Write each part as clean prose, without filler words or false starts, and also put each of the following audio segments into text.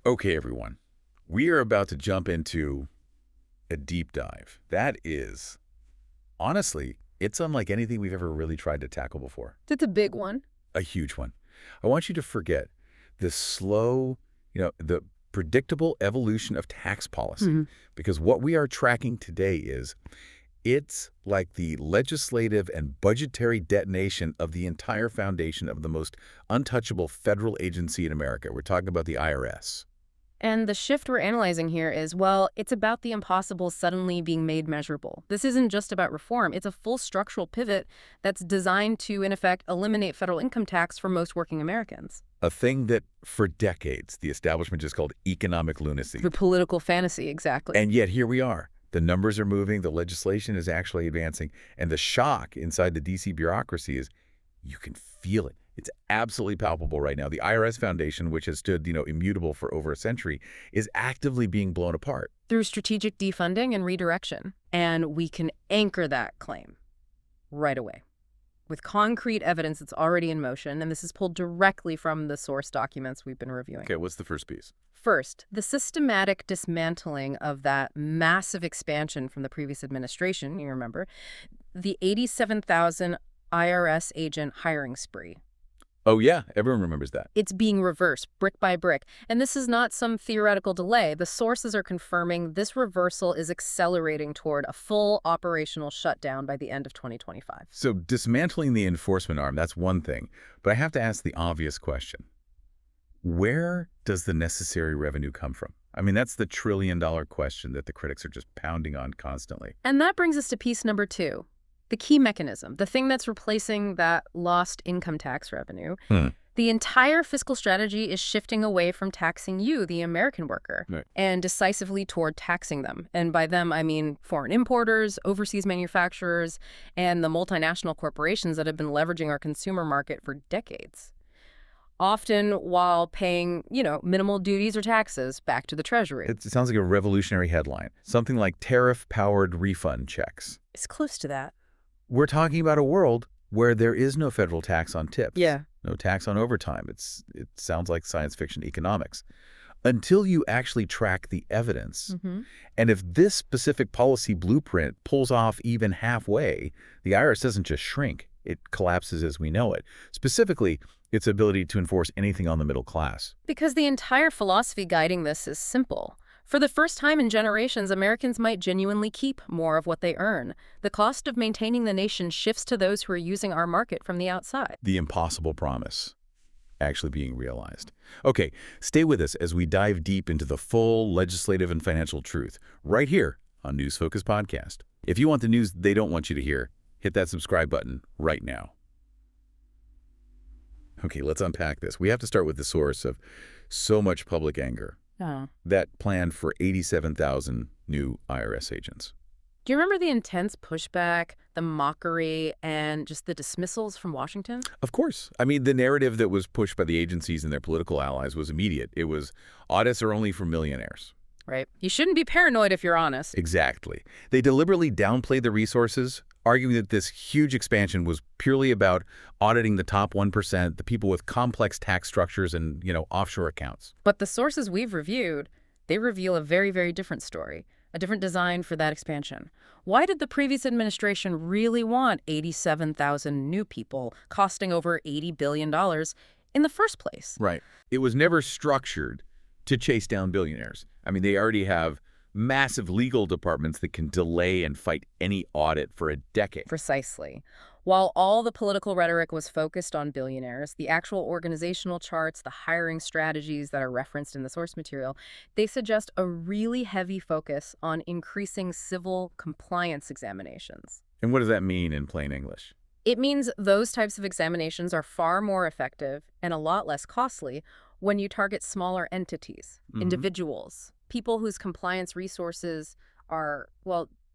Okay, everyone. We are about to jump into a deep dive. That is, honestly, it's unlike anything we've ever really tried to tackle before. It's a big one. A huge one. I want you to forget the slow, the predictable evolution of tax policy. Because what we are tracking today is it's like the legislative and budgetary detonation of the entire foundation of the most untouchable federal agency in America. We're talking about the IRS. And the shift we're analyzing here is, well, it's about the impossible suddenly being made measurable. This isn't just about reform. It's a full structural pivot that's designed to, in effect, eliminate federal income tax for most working Americans. A thing that, for decades, the establishment just called economic lunacy. The political fantasy, exactly. And yet here we are. The numbers are moving, the legislation is actually advancing, and the shock inside the D.C. bureaucracy is you can feel it. It's absolutely palpable right now. The IRS Foundation, which has stood, immutable for over a century, is actively being blown apart. Through strategic defunding and redirection. And we can anchor that claim right away with concrete evidence that's already in motion, and this is pulled directly from the source documents we've been reviewing. Okay, what's the first piece? First, the systematic dismantling of that massive expansion from the previous administration, you remember, the 87,000 IRS agent hiring spree. Oh, yeah, everyone remembers that. It's being reversed brick by brick. And this is not some theoretical delay. The sources are confirming this reversal is accelerating toward a full operational shutdown by the end of 2025. So dismantling the enforcement arm, that's one thing. But I have to ask the obvious question. Where does the necessary revenue come from? I mean, that's the trillion-dollar question that the critics are just pounding on constantly. And that brings us to piece number 2. The key mechanism, the thing that's replacing that lost income tax revenue. The entire fiscal strategy is shifting away from taxing you, the American worker, and decisively toward taxing them. And by them, I mean foreign importers, overseas manufacturers, and the multinational corporations that have been leveraging our consumer market for decades. Often while paying, minimal duties or taxes back to the Treasury. It sounds like a revolutionary headline. Something like tariff-powered refund checks. It's close to that. We're talking about a world where there is no federal tax on tips. Yeah. No tax on overtime. It sounds like science fiction economics. Until you actually track the evidence. And if this specific policy blueprint pulls off even halfway, the IRS doesn't just shrink. It collapses as we know it. Specifically, its ability to enforce anything on the middle class. Because the entire philosophy guiding this is simple. For the first time in generations, Americans might genuinely keep more of what they earn. The cost of maintaining the nation shifts to those who are using our market from the outside. The impossible promise actually being realized. Okay, stay with us as we dive deep into the full legislative and financial truth right here on News Focus Podcast. If you want the news they don't want you to hear, hit that subscribe button right now. Okay, let's unpack this. We have to start with the source of so much public anger. That plan for 87,000 new IRS agents. Do you remember the intense pushback, the mockery, and just the dismissals from Washington? Of course. I mean, the narrative that was pushed by the agencies and their political allies was immediate. It was audits are only for millionaires. Right. You shouldn't be paranoid if you're honest. Exactly. They deliberately downplayed the resources, arguing that this huge expansion was purely about auditing the top 1%, the people with complex tax structures and, offshore accounts. But the sources we've reviewed, they reveal a very, very different story, a different design for that expansion. Why did the previous administration really want 87,000 new people costing over $80 billion in the first place? Right. It was never structured to chase down billionaires. I mean, they already have massive legal departments that can delay and fight any audit for a decade. Precisely. While all the political rhetoric was focused on billionaires, the actual organizational charts, the hiring strategies that are referenced in the source material, they suggest a really heavy focus on increasing civil compliance examinations. And what does that mean in plain English? It means those types of examinations are far more effective and a lot less costly when you target smaller entities, individuals, people whose compliance resources are,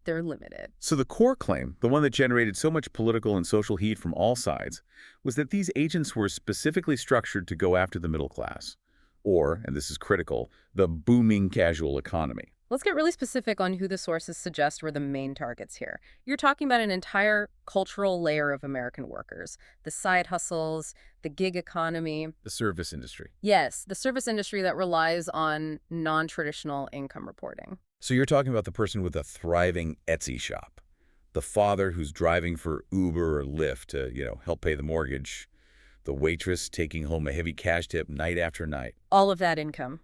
they're limited. So the core claim, the one that generated so much political and social heat from all sides, was that these agents were specifically structured to go after the middle class, or, and this is critical, the booming casual economy. Let's get really specific on who the sources suggest were the main targets here. You're talking about an entire cultural layer of American workers, the side hustles, the gig economy. The service industry. Yes, the service industry that relies on non-traditional income reporting. So you're talking about the person with a thriving Etsy shop, the father who's driving for Uber or Lyft to, help pay the mortgage, the waitress taking home a heavy cash tip night after night. All of that income.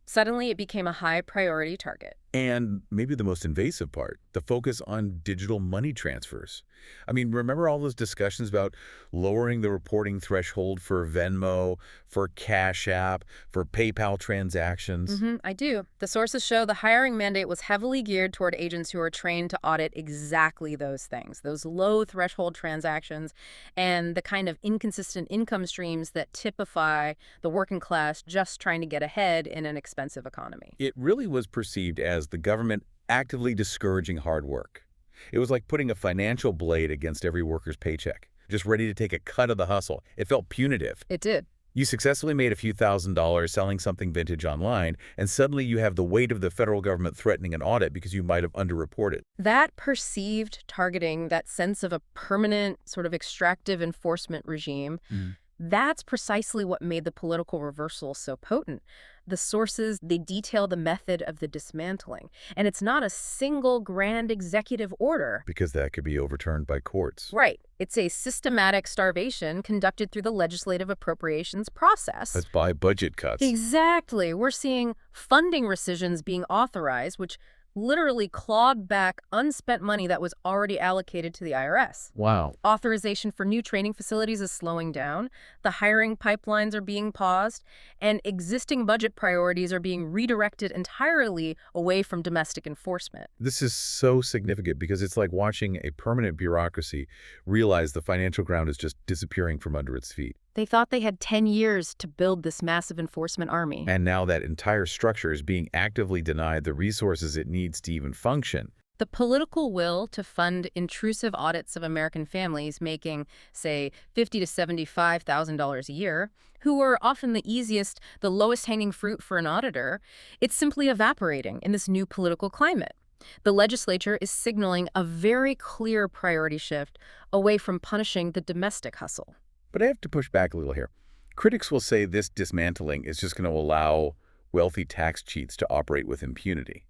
Suddenly, it became a high-priority target. And maybe the most invasive part, the focus on digital money transfers. I mean, remember all those discussions about lowering the reporting threshold for Venmo, for Cash App, for PayPal transactions? I do. The sources show the hiring mandate was heavily geared toward agents who are trained to audit exactly those things, those low-threshold transactions, and the kind of inconsistent income streams that typify the working class just trying to get ahead in an expensive economy. It really was perceived as the government actively discouraging hard work. It was like putting a financial blade against every worker's paycheck, just ready to take a cut of the hustle. It felt punitive. It did. You successfully made a few $1,000s selling something vintage online, and suddenly you have the weight of the federal government threatening an audit because you might have underreported. That perceived targeting, that sense of a permanent sort of extractive enforcement regime, that's precisely what made the political reversal so potent. The sources, they detail the method of the dismantling. And it's not a single grand executive order. Because that could be overturned by courts. Right. It's a systematic starvation conducted through the legislative appropriations process. That's by budget cuts. Exactly. We're seeing funding rescissions being authorized, which literally clawed back unspent money that was already allocated to the IRS. Wow. Authorization for new training facilities is slowing down, the hiring pipelines are being paused, and existing budget priorities are being redirected entirely away from domestic enforcement. This is so significant because it's like watching a permanent bureaucracy realize the financial ground is just disappearing from under its feet. They thought they had 10 years to build this massive enforcement army. And now that entire structure is being actively denied the resources it needs to even function. The political will to fund intrusive audits of American families making, say, $50,000 to $75,000 a year, who are often the easiest, the lowest hanging fruit for an auditor, it's simply evaporating in this new political climate. The legislature is signaling a very clear priority shift away from punishing the domestic hustle. But I have to push back a little here. Critics will say this dismantling is just going to allow wealthy tax cheats to operate with impunity.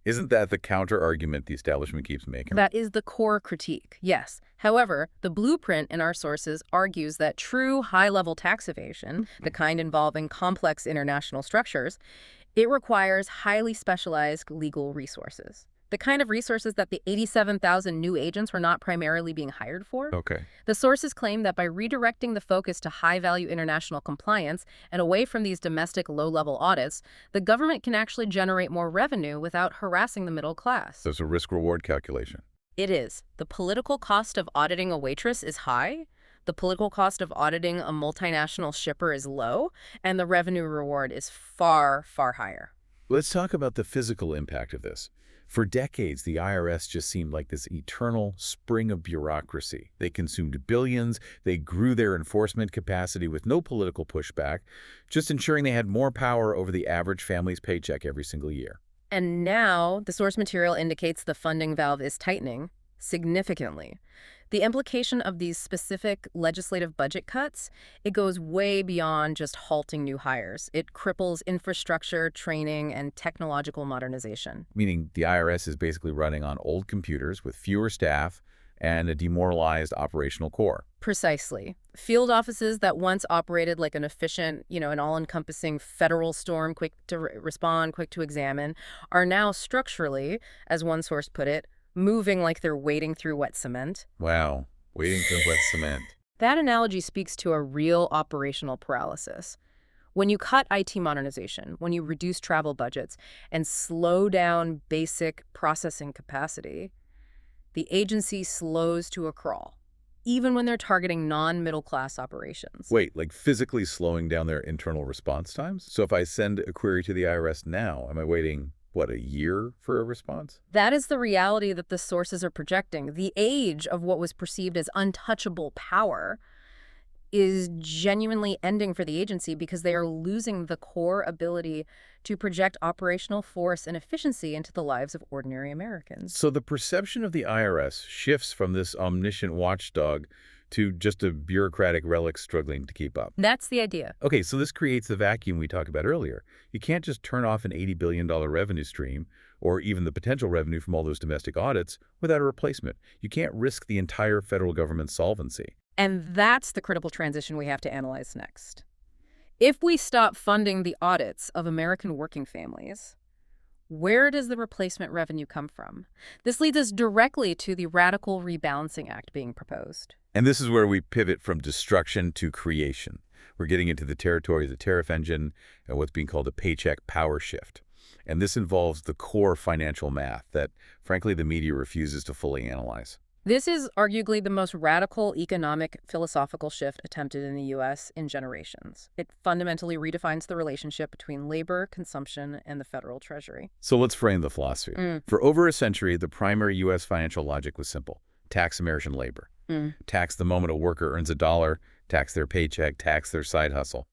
Isn't that the counter-argument the establishment keeps making? That is the core critique, yes. However, the blueprint in our sources argues that true high-level tax evasion, the kind involving complex international structures, it requires highly specialized legal resources. The kind of resources that the 87,000 new agents were not primarily being hired for. Okay. The sources claim that by redirecting the focus to high-value international compliance and away from these domestic low-level audits, the government can actually generate more revenue without harassing the middle class. There's a risk-reward calculation. It is. The political cost of auditing a waitress is high, the political cost of auditing a multinational shipper is low, and the revenue reward is far, far higher. Let's talk about the physical impact of this. For decades, the IRS just seemed like this eternal spring of bureaucracy. They consumed billions, they grew their enforcement capacity with no political pushback, just ensuring they had more power over the average family's paycheck every single year. And now, the source material indicates the funding valve is tightening significantly. The implication of these specific legislative budget cuts, it goes way beyond just halting new hires. It cripples infrastructure, training, and technological modernization. Meaning the IRS is basically running on old computers with fewer staff and a demoralized operational core. Precisely. Field offices that once operated like an efficient, an all-encompassing federal storm, quick to respond, quick to examine, are now structurally, as one source put it, moving like they're wading through wet cement. Wow, wading through wet cement. That analogy speaks to a real operational paralysis. When you cut IT modernization, when you reduce travel budgets, and slow down basic processing capacity, the agency slows to a crawl, even when they're targeting non-middle-class operations. Wait, like physically slowing down their internal response times? So if I send a query to the IRS now, am I waiting a year for a response? That is the reality that the sources are projecting. The age of what was perceived as untouchable power, is genuinely ending for the agency because they are losing the core ability to project operational force and efficiency into the lives of ordinary Americans. So the perception of the IRS shifts from this omniscient watchdog to just a bureaucratic relic struggling to keep up. That's the idea. Okay, so this creates the vacuum we talked about earlier. You can't just turn off an $80 billion revenue stream or even the potential revenue from all those domestic audits without a replacement. You can't risk the entire federal government's solvency. And that's the critical transition we have to analyze next. If we stop funding the audits of American working families, where does the replacement revenue come from? This leads us directly to the Radical Rebalancing Act being proposed. And this is where we pivot from destruction to creation. We're getting into the territory of the tariff engine and what's being called a paycheck power shift. And this involves the core financial math that, frankly, the media refuses to fully analyze. This is arguably the most radical economic philosophical shift attempted in the U.S. in generations. It fundamentally redefines the relationship between labor, consumption, and the federal treasury. So let's frame the philosophy. For over a century, the primary U.S. financial logic was simple. Tax American labor. Tax the moment a worker earns $1, tax their paycheck, tax their side hustle.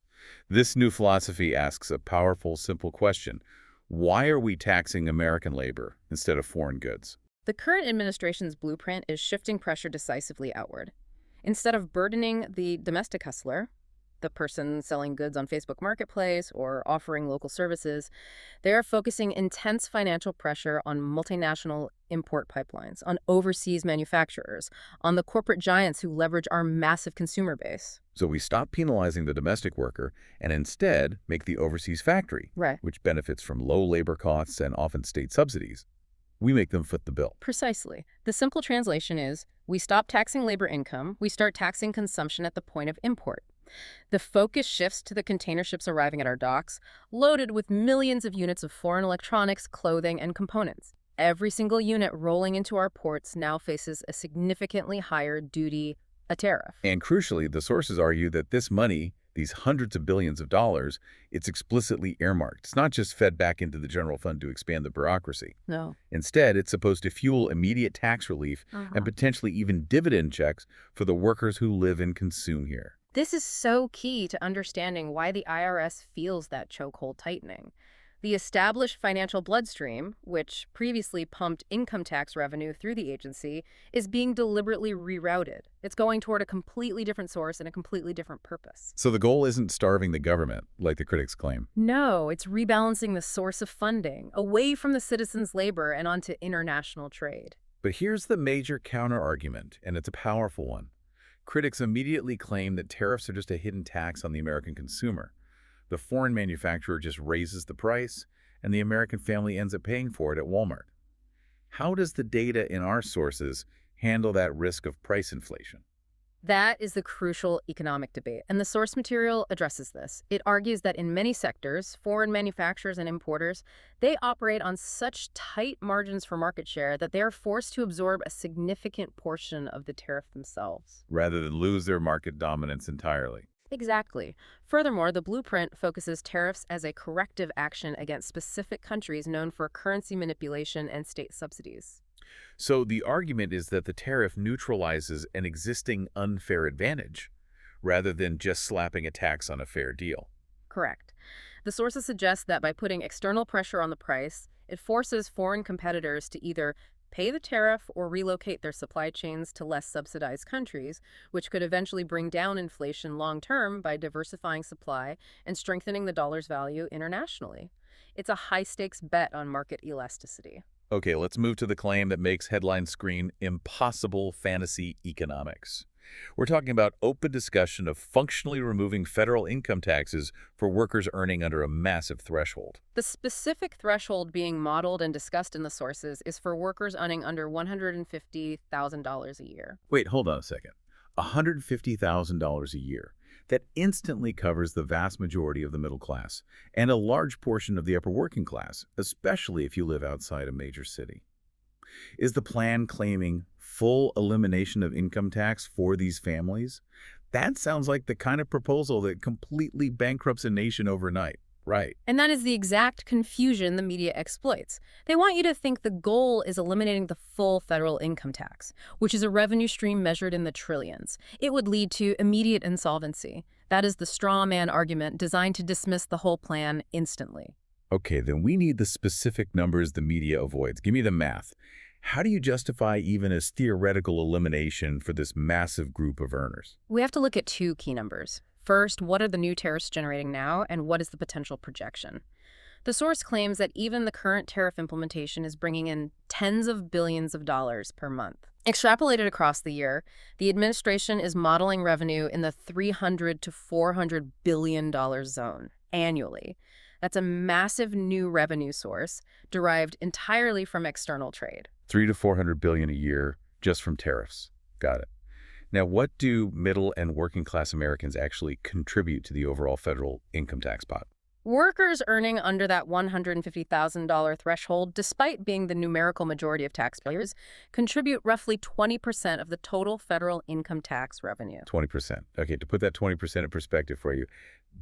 This new philosophy asks a powerful, simple question. Why are we taxing American labor instead of foreign goods? The current administration's blueprint is shifting pressure decisively outward. Instead of burdening the domestic hustler, the person selling goods on Facebook Marketplace or offering local services, they are focusing intense financial pressure on multinational import pipelines, on overseas manufacturers, on the corporate giants who leverage our massive consumer base. So we stop penalizing the domestic worker and instead make the overseas factory, which benefits from low labor costs and often state subsidies. We make them foot the bill. Precisely. The simple translation is, we stop taxing labor income, we start taxing consumption at the point of import. The focus shifts to the container ships arriving at our docks, loaded with millions of units of foreign electronics, clothing, and components. Every single unit rolling into our ports now faces a significantly higher duty, a tariff. And crucially, the sources argue that this money, these hundreds of billions of dollars, it's explicitly earmarked. It's not just fed back into the general fund to expand the bureaucracy. No. Instead, it's supposed to fuel immediate tax relief and potentially even dividend checks for the workers who live and consume here. This is so key to understanding why the IRS feels that chokehold tightening. The established financial bloodstream, which previously pumped income tax revenue through the agency, is being deliberately rerouted. It's going toward a completely different source and a completely different purpose. So the goal isn't starving the government, like the critics claim. No, it's rebalancing the source of funding, away from the citizens' labor and onto international trade. But here's the major counter-argument, and it's a powerful one. Critics immediately claim that tariffs are just a hidden tax on the American consumer. The foreign manufacturer just raises the price, and the American family ends up paying for it at Walmart. How does the data in our sources handle that risk of price inflation? That is the crucial economic debate, and the source material addresses this. It argues that in many sectors, foreign manufacturers and importers, they operate on such tight margins for market share that they are forced to absorb a significant portion of the tariff themselves, rather than lose their market dominance entirely. Exactly. Furthermore, the blueprint focuses tariffs as a corrective action against specific countries known for currency manipulation and state subsidies. So the argument is that the tariff neutralizes an existing unfair advantage, rather than just slapping a tax on a fair deal. Correct. The sources suggest that by putting external pressure on the price, it forces foreign competitors to either pay the tariff or relocate their supply chains to less subsidized countries, which could eventually bring down inflation long-term by diversifying supply and strengthening the dollar's value internationally. It's a high-stakes bet on market elasticity. Okay, let's move to the claim that makes headlines scream impossible fantasy economics. We're talking about open discussion of functionally removing federal income taxes for workers earning under a massive threshold. The specific threshold being modeled and discussed in the sources is for workers earning under $150,000 a year. Wait, hold on a second. $150,000 a year. That instantly covers the vast majority of the middle class and a large portion of the upper working class, especially if you live outside a major city. Is the plan claiming full elimination of income tax for these families? That sounds like the kind of proposal that completely bankrupts a nation overnight. Right. And that is the exact confusion the media exploits. They want you to think the goal is eliminating the full federal income tax, which is a revenue stream measured in the trillions. It would lead to immediate insolvency. That is the straw man argument designed to dismiss the whole plan instantly. Okay, then we need the specific numbers the media avoids. Give me the math. How do you justify even a theoretical elimination for this massive group of earners? We have to look at two key numbers. First, what are the new tariffs generating now, and what is the potential projection? The source claims that even the current tariff implementation is bringing in tens of billions of dollars per month. Extrapolated across the year, the administration is modeling revenue in the $300 to $400 billion zone annually. That's a massive new revenue source derived entirely from external trade. 300 to 400 billion a year just from tariffs. Got it. Now, what do middle and working class Americans actually contribute to the overall federal income tax pot? Workers earning under that $150,000 threshold, despite being the numerical majority of taxpayers, contribute roughly 20% of the total federal income tax revenue. 20%. Okay, to put that 20% in perspective for you,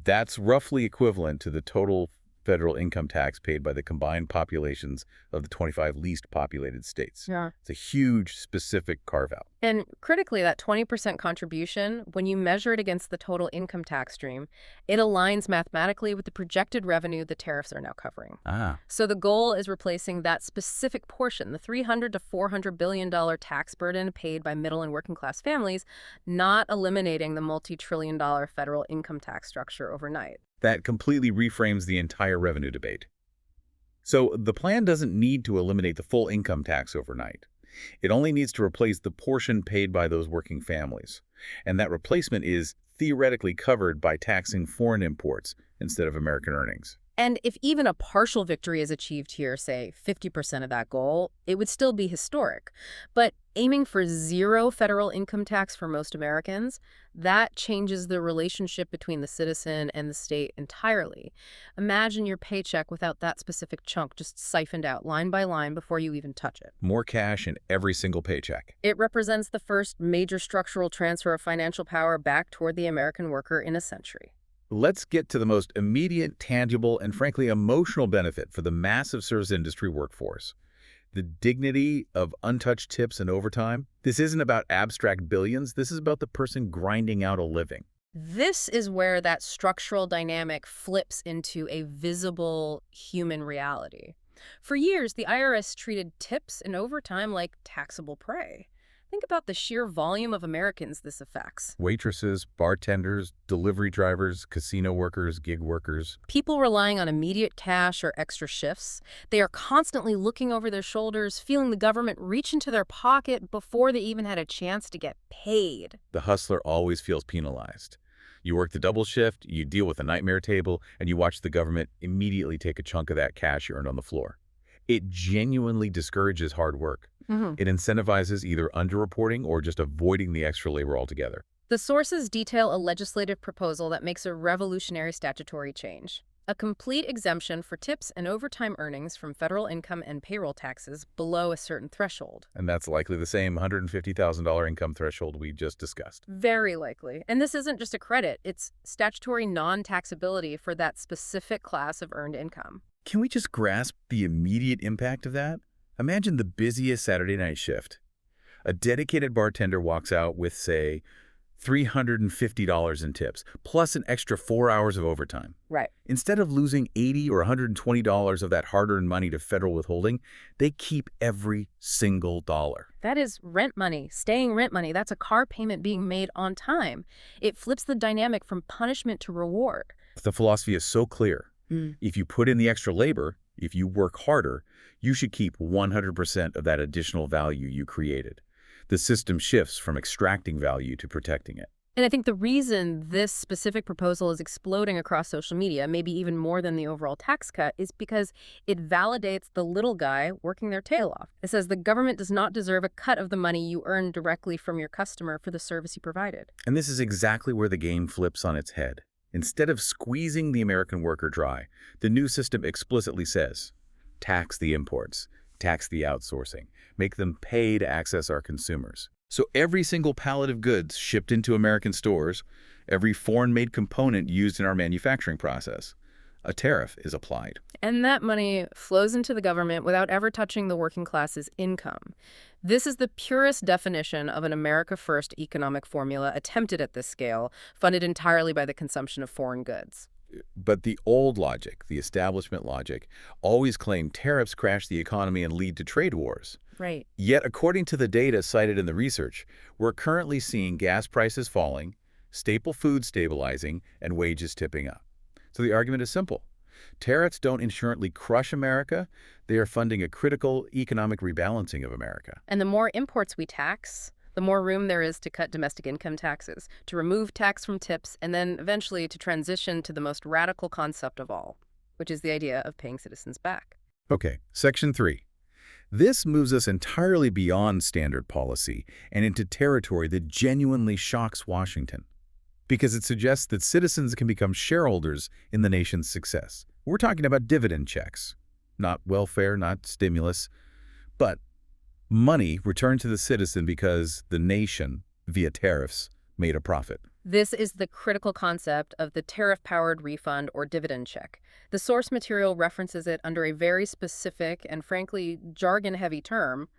that's roughly equivalent to the total federal income tax paid by the combined populations of the 25 least populated states. Yeah. It's a huge specific carve-out. And critically, that 20% contribution, when you measure it against the total income tax stream, it aligns mathematically with the projected revenue the tariffs are now covering. So the goal is replacing that specific portion, the $300 to $400 billion tax burden paid by middle and working class families, not eliminating the multi-trillion-dollar federal income tax structure overnight. That completely reframes the entire revenue debate. So the plan doesn't need to eliminate the full income tax overnight. It only needs to replace the portion paid by those working families. And that replacement is theoretically covered by taxing foreign imports instead of American earnings. And if even a partial victory is achieved here, say 50% of that goal, it would still be historic. But aiming for zero federal income tax for most Americans, that changes the relationship between the citizen and the state entirely. Imagine your paycheck without that specific chunk just siphoned out line by line before you even touch it. More cash in every single paycheck. It represents the first major structural transfer of financial power back toward the American worker in a century. Let's get to the most immediate, tangible, and frankly emotional benefit for the massive service industry workforce. The dignity of untouched tips and overtime. This isn't about abstract billions. This is about the person grinding out a living. This is where that structural dynamic flips into a visible human reality. For years, the IRS treated tips and overtime like taxable prey. Think about the sheer volume of Americans this affects. Waitresses, bartenders, delivery drivers, casino workers, gig workers. People relying on immediate cash or extra shifts. They are constantly looking over their shoulders, feeling the government reach into their pocket before they even had a chance to get paid. The hustler always feels penalized. You work the double shift, you deal with a nightmare table, and you watch the government immediately take a chunk of that cash you earned on the floor. It genuinely discourages hard work. It incentivizes either underreporting or just avoiding the extra labor altogether. The sources detail a legislative proposal that makes a revolutionary statutory change. A complete exemption for tips and overtime earnings from federal income and payroll taxes below a certain threshold. And that's likely the same $150,000 income threshold we just discussed. Very likely. And this isn't just a credit, it's statutory non-taxability for that specific class of earned income. Can we just grasp the immediate impact of that? Imagine the busiest Saturday night shift. A dedicated bartender walks out with, say, $350 in tips, plus an extra 4 hours of overtime. Right. Instead of losing $80 or $120 of that hard-earned money to federal withholding, they keep every single dollar. That is rent money, staying rent money. That's a car payment being made on time. It flips the dynamic from punishment to reward. The philosophy is so clear. If you put in the extra labor, if you work harder, you should keep 100% of that additional value you created. The system shifts from extracting value to protecting it. And I think the reason this specific proposal is exploding across social media, maybe even more than the overall tax cut, is because it validates the little guy working their tail off. It says the government does not deserve a cut of the money you earn directly from your customer for the service you provided. And this is exactly where the game flips on its head. Instead of squeezing the American worker dry, the new system explicitly says, tax the imports, tax the outsourcing, make them pay to access our consumers. So every single pallet of goods shipped into American stores, every foreign-made component used in our manufacturing process, a tariff is applied. And that money flows into the government without ever touching the working class's income. This is the purest definition of an America First economic formula attempted at this scale, funded entirely by the consumption of foreign goods. But the old logic, the establishment logic, always claimed tariffs crash the economy and lead to trade wars. Right. Yet, according to the data cited in the research, we're currently seeing gas prices falling, staple food stabilizing, and wages tipping up. So the argument is simple. Tariffs don't inherently crush America. They are funding a critical economic rebalancing of America. And the more imports we tax, the more room there is to cut domestic income taxes, to remove tax from tips, and then eventually to transition to the most radical concept of all, which is the idea of paying citizens back. Okay, Section 3. This moves us entirely beyond standard policy and into territory that genuinely shocks Washington, because it suggests that citizens can become shareholders in the nation's success. We're talking about dividend checks, not welfare, not stimulus, but money returned to the citizen because the nation, via tariffs, made a profit. This is the critical concept of the tariff-powered refund or dividend check. The source material references it under a very specific and frankly jargon-heavy term,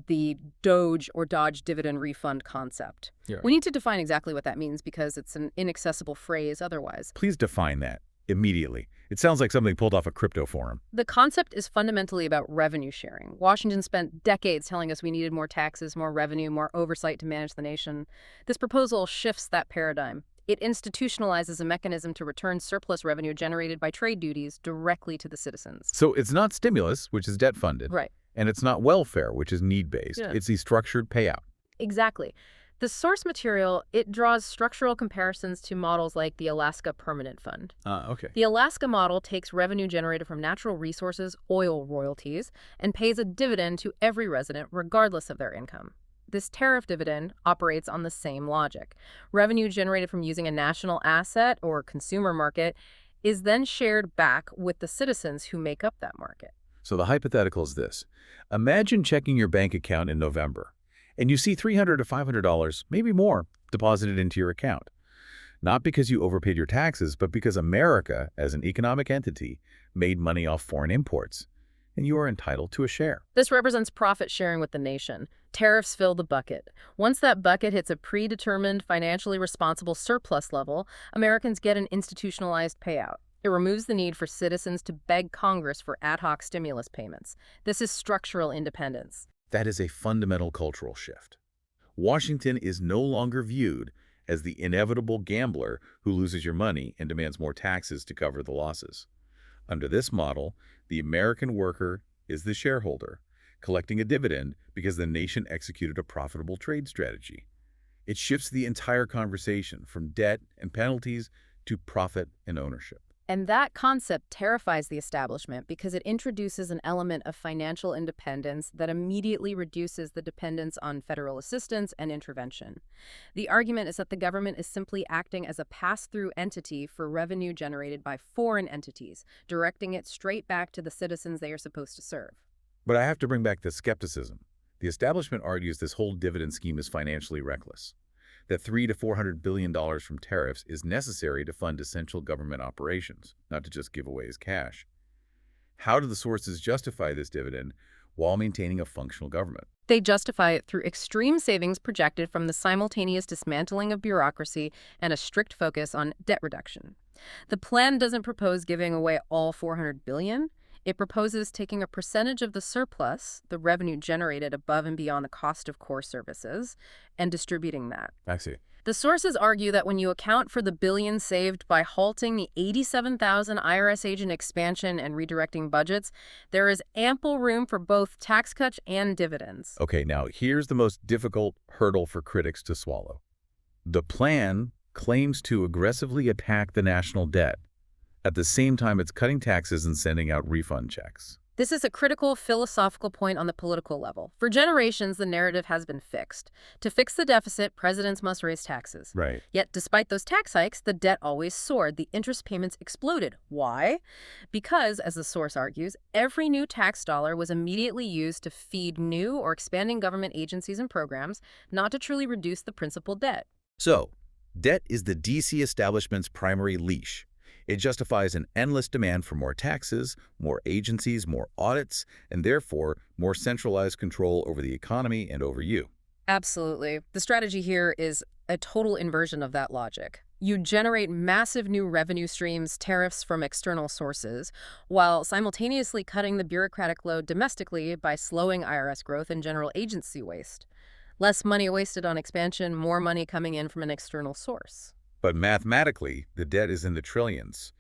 the Doge or Dodge dividend refund concept. Yeah. We need to define exactly what that means because it's an inaccessible phrase otherwise. Please define that immediately. It sounds like something pulled off a crypto forum. The concept is fundamentally about revenue sharing. Washington spent decades telling us we needed more taxes, more revenue, more oversight to manage the nation. This proposal shifts that paradigm. It institutionalizes a mechanism to return surplus revenue generated by trade duties directly to the citizens. So it's not stimulus, which is debt-funded. Right. And it's not welfare, which is need-based. Yeah. It's the structured payout. Exactly. The source material, it draws structural comparisons to models like the Alaska Permanent Fund. Okay. The Alaska model takes revenue generated from natural resources, oil royalties, and pays a dividend to every resident regardless of their income. This tariff dividend operates on the same logic. Revenue generated from using a national asset or consumer market is then shared back with the citizens who make up that market. So the hypothetical is this. Imagine checking your bank account in November, and you see $300 to $500, maybe more, deposited into your account. Not because you overpaid your taxes, but because America, as an economic entity, made money off foreign imports, and you are entitled to a share. This represents profit sharing with the nation. Tariffs fill the bucket. Once that bucket hits a predetermined, financially responsible surplus level, Americans get an institutionalized payout. It removes the need for citizens to beg Congress for ad hoc stimulus payments. This is structural independence. That is a fundamental cultural shift. Washington is no longer viewed as the inevitable gambler who loses your money and demands more taxes to cover the losses. Under this model, the American worker is the shareholder, collecting a dividend because the nation executed a profitable trade strategy. It shifts the entire conversation from debt and penalties to profit and ownership. And that concept terrifies the establishment because it introduces an element of financial independence that immediately reduces the dependence on federal assistance and intervention. The argument is that the government is simply acting as a pass-through entity for revenue generated by foreign entities, directing it straight back to the citizens they are supposed to serve. But I have to bring back the skepticism. The establishment argues this whole dividend scheme is financially reckless, that $300 to $400 billion from tariffs is necessary to fund essential government operations, not to just give away as cash. How do the sources justify this dividend while maintaining a functional government? They justify it through extreme savings projected from the simultaneous dismantling of bureaucracy and a strict focus on debt reduction. The plan doesn't propose giving away all $400 billion. It proposes taking a percentage of the surplus, the revenue generated above and beyond the cost of core services, and distributing that. I see. The sources argue that when you account for the billions saved by halting the 87,000 IRS agent expansion and redirecting budgets, there is ample room for both tax cuts and dividends. Okay, now here's the most difficult hurdle for critics to swallow. The plan claims to aggressively attack the national debt. At the same time, it's cutting taxes and sending out refund checks. This is a critical philosophical point on the political level. For generations, the narrative has been fixed. To fix the deficit, presidents must raise taxes. Right. Yet, despite those tax hikes, the debt always soared. The interest payments exploded. Why? Because, as the source argues, every new tax dollar was immediately used to feed new or expanding government agencies and programs, not to truly reduce the principal debt. So, debt is the D.C. establishment's primary leash. It justifies an endless demand for more taxes, more agencies, more audits, and therefore more centralized control over the economy and over you. Absolutely. The strategy here is a total inversion of that logic. You generate massive new revenue streams, tariffs from external sources, while simultaneously cutting the bureaucratic load domestically by slowing IRS growth and general agency waste. Less money wasted on expansion, more money coming in from an external source. But mathematically, the debt is in the trillions.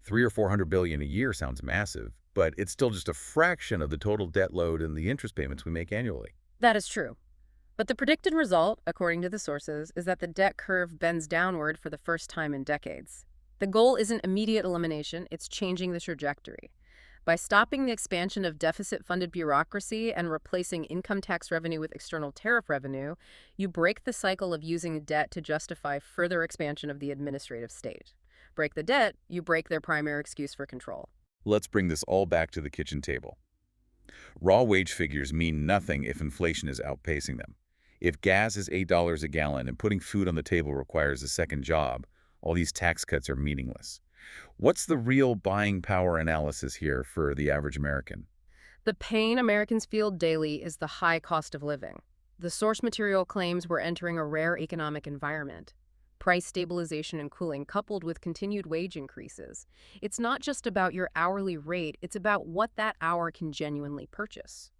300 or 400 billion a year sounds massive, but it's still just a fraction of the total debt load and the interest payments we make annually. That is true. But the predicted result, according to the sources, is that the debt curve bends downward for the first time in decades. The goal isn't immediate elimination, it's changing the trajectory. By stopping the expansion of deficit-funded bureaucracy and replacing income tax revenue with external tariff revenue, you break the cycle of using debt to justify further expansion of the administrative state. Break the debt, you break their primary excuse for control. Let's bring this all back to the kitchen table. Raw wage figures mean nothing if inflation is outpacing them. If gas is $8 a gallon and putting food on the table requires a second job, all these tax cuts are meaningless. What's the real buying power analysis here for the average American? The pain Americans feel daily is the high cost of living. The source material claims we're entering a rare economic environment. Price stabilization and cooling coupled with continued wage increases. It's not just about your hourly rate, it's about what that hour can genuinely purchase.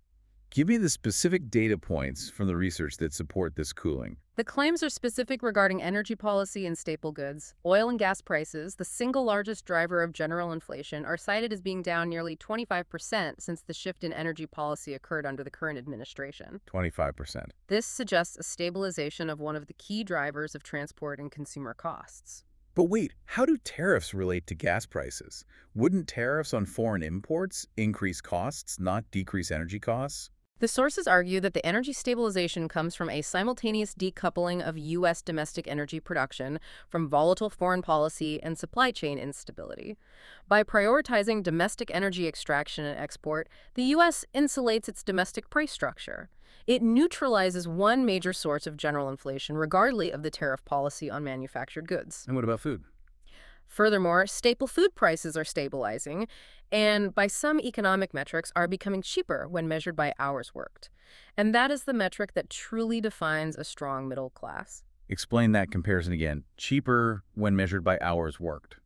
Give me the specific data points from the research that support this cooling. The claims are specific regarding energy policy and staple goods. Oil and gas prices, the single largest driver of general inflation, are cited as being down nearly 25% since the shift in energy policy occurred under the current administration. 25%. This suggests a stabilization of one of the key drivers of transport and consumer costs. But wait, how do tariffs relate to gas prices? Wouldn't tariffs on foreign imports increase costs, not decrease energy costs? The sources argue that the energy stabilization comes from a simultaneous decoupling of U.S. domestic energy production from volatile foreign policy and supply chain instability. By prioritizing domestic energy extraction and export, the U.S. insulates its domestic price structure. It neutralizes one major source of general inflation, regardless of the tariff policy on manufactured goods. And what about food? Furthermore, staple food prices are stabilizing, and by some economic metrics are becoming cheaper when measured by hours worked. And that is the metric that truly defines a strong middle class. Explain that comparison again. Cheaper when measured by hours worked.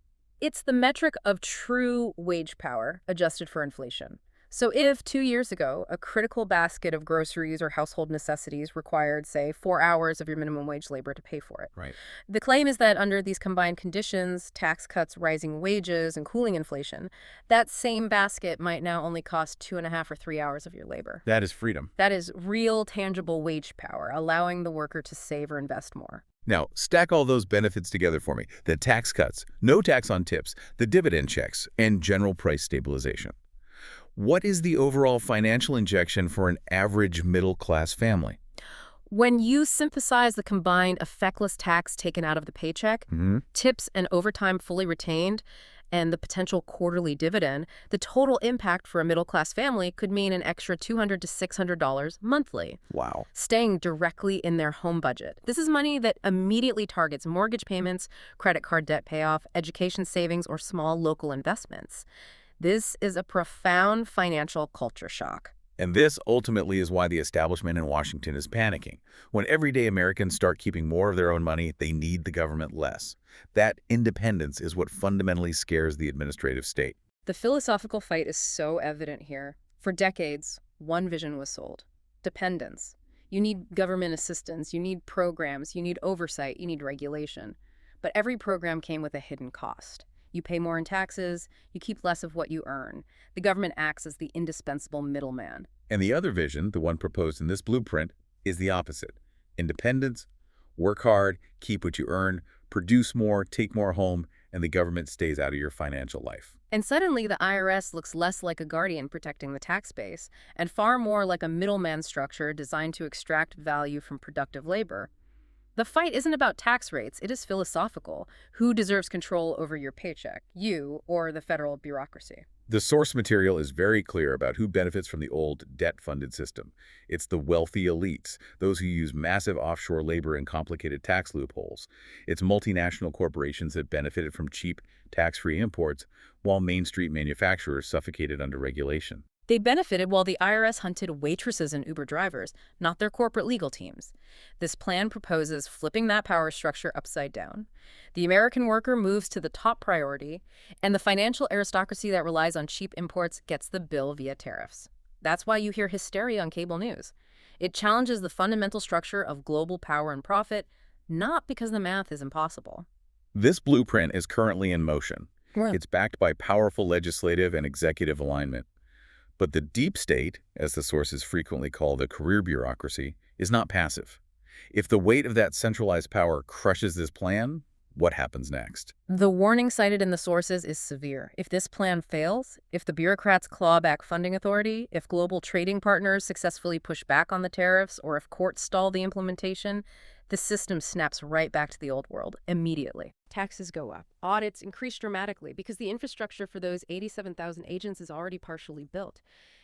It's the metric of true wage power adjusted for inflation. So if 2 years ago, a critical basket of groceries or household necessities required, say, 4 hours of your minimum wage labor to pay for it. Right. The claim is that under these combined conditions, tax cuts, rising wages, and cooling inflation, that same basket might now only cost 2.5 or 3 hours of your labor. That is freedom. That is real, tangible wage power, allowing the worker to save or invest more. Now, stack all those benefits together for me. The tax cuts, no tax on tips, the dividend checks, and general price stabilization. What is the overall financial injection for an average middle-class family? When you synthesize the combined effectless tax taken out of the paycheck, tips and overtime fully retained, and the potential quarterly dividend, the total impact for a middle-class family could mean an extra $200 to $600 monthly. Wow. Staying directly in their home budget. This is money that immediately targets mortgage payments, credit card debt payoff, education savings, or small local investments. This is a profound financial culture shock. And this ultimately is why the establishment in Washington is panicking. When everyday Americans start keeping more of their own money, they need the government less. That independence is what fundamentally scares the administrative state. The philosophical fight is so evident here. For decades, one vision was sold: dependence. You need government assistance, you need programs, you need oversight, you need regulation. But every program came with a hidden cost. You pay more in taxes, you keep less of what you earn. The government acts as the indispensable middleman. And the other vision, the one proposed in this blueprint, is the opposite. Independence, work hard, keep what you earn, produce more, take more home, and the government stays out of your financial life. And suddenly the IRS looks less like a guardian protecting the tax base and far more like a middleman structure designed to extract value from productive labor. The fight isn't about tax rates, it is philosophical. Who deserves control over your paycheck, you or the federal bureaucracy? The source material is very clear about who benefits from the old debt-funded system. It's the wealthy elites, those who use massive offshore labor and complicated tax loopholes. It's multinational corporations that benefited from cheap, tax-free imports, while Main Street manufacturers suffocated under regulation. They benefited while the IRS hunted waitresses and Uber drivers, not their corporate legal teams. This plan proposes flipping that power structure upside down. The American worker moves to the top priority, and the financial aristocracy that relies on cheap imports gets the bill via tariffs. That's why you hear hysteria on cable news. It challenges the fundamental structure of global power and profit, not because the math is impossible. This blueprint is currently in motion. Right. It's backed by powerful legislative and executive alignment. But the deep state, as the sources frequently call the career bureaucracy, is not passive. If the weight of that centralized power crushes this plan, what happens next? The warning cited in the sources is severe. If this plan fails, if the bureaucrats claw back funding authority, if global trading partners successfully push back on the tariffs, or if courts stall the implementation, the system snaps right back to the old world immediately. Taxes go up. Audits increase dramatically because the infrastructure for those 87,000 agents is already partially built.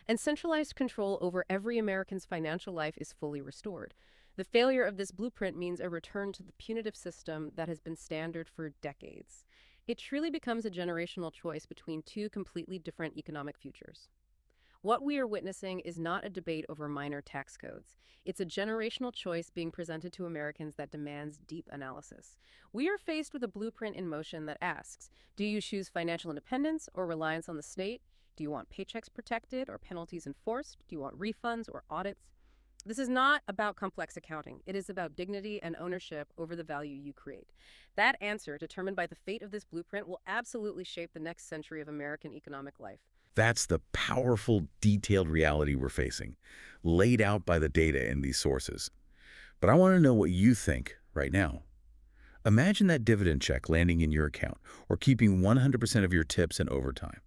And centralized control over every American's financial life is fully restored. The failure of this blueprint means a return to the punitive system that has been standard for decades. It truly becomes a generational choice between two completely different economic futures. What we are witnessing is not a debate over minor tax codes. It's a generational choice being presented to Americans that demands deep analysis. We are faced with a blueprint in motion that asks, do you choose financial independence or reliance on the state? Do you want paychecks protected or penalties enforced? Do you want refunds or audits? This is not about complex accounting. It is about dignity and ownership over the value you create. That answer, determined by the fate of this blueprint, will absolutely shape the next century of American economic life. That's the powerful, detailed reality we're facing, laid out by the data in these sources. But I want to know what you think right now. Imagine that dividend check landing in your account or keeping 100% of your tips and overtime.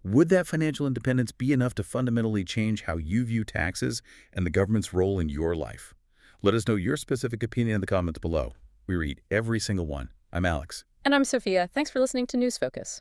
Would that financial independence be enough to fundamentally change how you view taxes and the government's role in your life? Let us know your specific opinion in the comments below. We read every single one. I'm Alex. And I'm Sophia. Thanks for listening to News Focus.